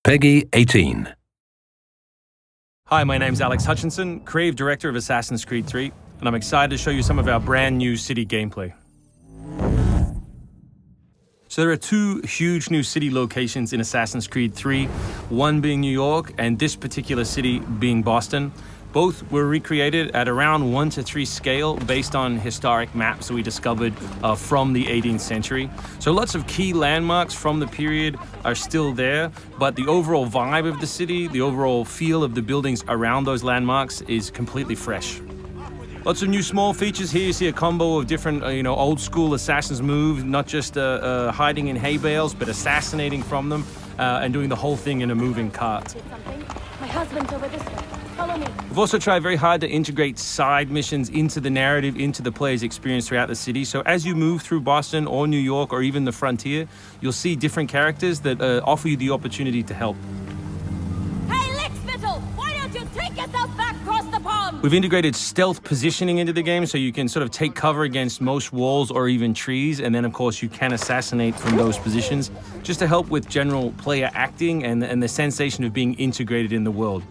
PEGI 18. Hi, my name's Alex Hutchinson, Creative Director of Assassin's Creed 3, and I'm excited to show you some of our brand new city gameplay. So there are two huge new city locations in Assassin's Creed 3, one being New York and this particular city being Boston. Both were recreated at around 1:3 scale based on historic maps that we discovered from the 18th century. So lots of key landmarks from the period are still there, but the overall vibe of the city, the overall feel of the buildings around those landmarks is completely fresh. Lots of new small features here. You see a combo of different, old school assassins moves, not just hiding in hay bales, but assassinating from them and doing the whole thing in a moving cart. My husband's over this way. Follow me. We've also tried very hard to integrate side missions into the narrative, into the player's experience throughout the city. So as you move through Boston or New York or even the frontier, you'll see different characters that offer you the opportunity to help. Hey, Lickspittle! Why don't you take yourself back across the pond? We've integrated stealth positioning into the game so you can sort of take cover against most walls or even trees, and then of course you can assassinate from those positions, just to help with general player acting and the sensation of being integrated in the world.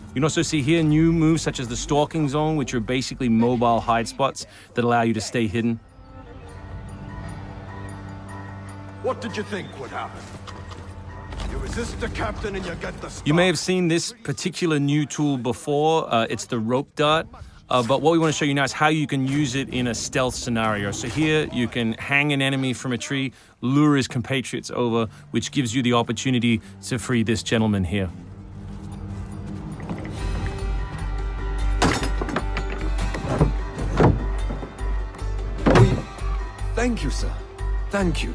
You can also see here new moves such as the stalking zone, which are basically mobile hide spots that allow you to stay hidden. What did you think would happen? You resist the captain and you get the spot. You may have seen this particular new tool before. It's the rope dart. But what we want to show you now is how you can use it in a stealth scenario. So here you can hang an enemy from a tree, lure his compatriots over, which gives you the opportunity to free this gentleman here. Thank you, sir. Thank you.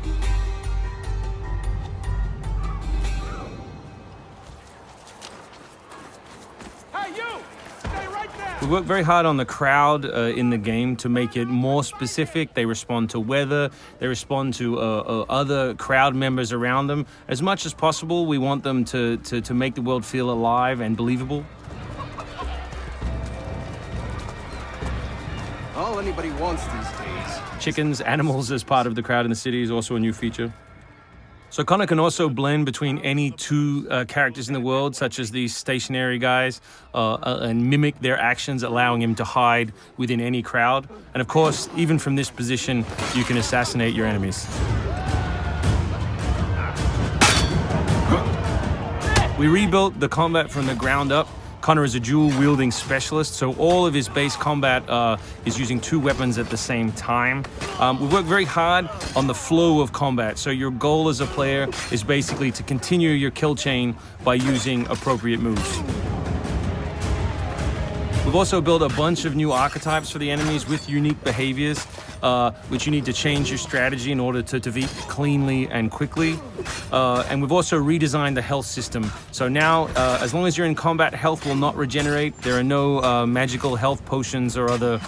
Hey, you! Stay right there! We work very hard on the crowd in the game to make it more specific. They respond to weather, they respond to other crowd members around them. As much as possible, we want them to make the world feel alive and believable. All anybody wants these days. Chickens, animals as part of the crowd in the city is also a new feature. So Connor can also blend between any two characters in the world, such as these stationary guys, and mimic their actions, allowing him to hide within any crowd. And of course, even from this position, you can assassinate your enemies. We rebuilt the combat from the ground up. Connor is a dual-wielding specialist, so all of his base combat is using two weapons at the same time. We work very hard on the flow of combat, so your goal as a player is basically to continue your kill chain by using appropriate moves. We've also built a bunch of new archetypes for the enemies with unique behaviors, which you need to change your strategy in order to defeat cleanly and quickly. And we've also redesigned the health system. So now, as long as you're in combat, health will not regenerate. There are no magical health potions or other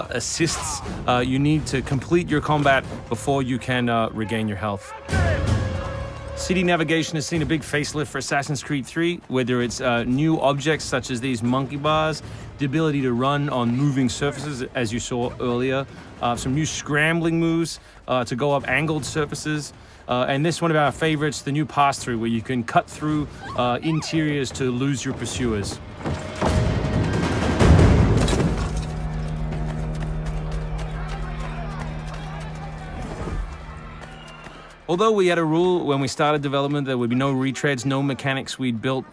assists. You need to complete your combat before you can regain your health. City navigation has seen a big facelift for Assassin's Creed 3, whether it's new objects such as these monkey bars, the ability to run on moving surfaces, as you saw earlier, some new scrambling moves to go up angled surfaces, and this one of our favorites, the new pass-through, where you can cut through interiors to lose your pursuers. Although we had a rule when we started development, there would be no retreads, no mechanics we'd built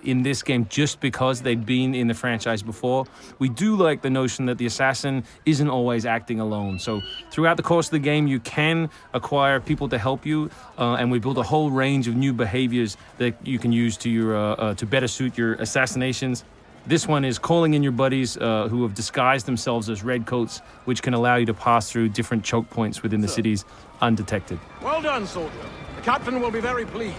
in this game just because they'd been in the franchise before, we do like the notion that the assassin isn't always acting alone. So throughout the course of the game, you can acquire people to help you, and we built a whole range of new behaviors that you can use to better suit your assassinations. This one is calling in your buddies who have disguised themselves as redcoats, which can allow you to pass through different choke points within the cities undetected. Well done, soldier. The captain will be very pleased.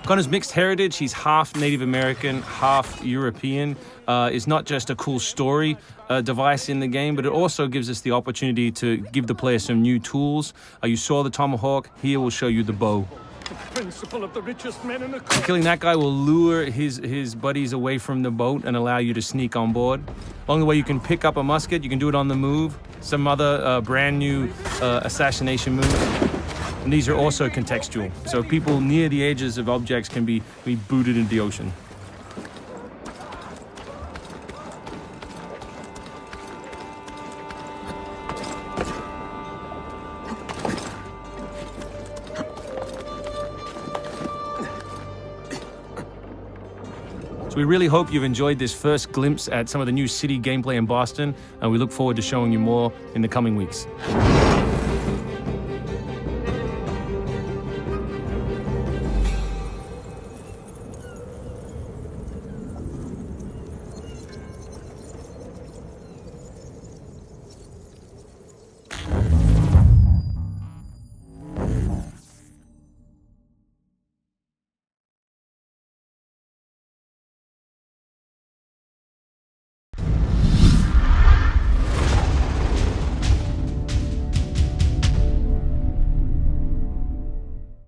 Connor's mixed heritage, he's half Native American, half European, is not just a cool story device in the game, but it also gives us the opportunity to give the player some new tools. You saw the tomahawk, here we'll show you the bow. The principle of the richest men in the country. Killing that guy will lure his buddies away from the boat and allow you to sneak on board. Along the way, you can pick up a musket, you can do it on the move. some other brand new assassination moves. And these are also contextual. So people near the edges of objects can be booted into the ocean. So we really hope you've enjoyed this first glimpse at some of the new city gameplay in Boston, and we look forward to showing you more in the coming weeks.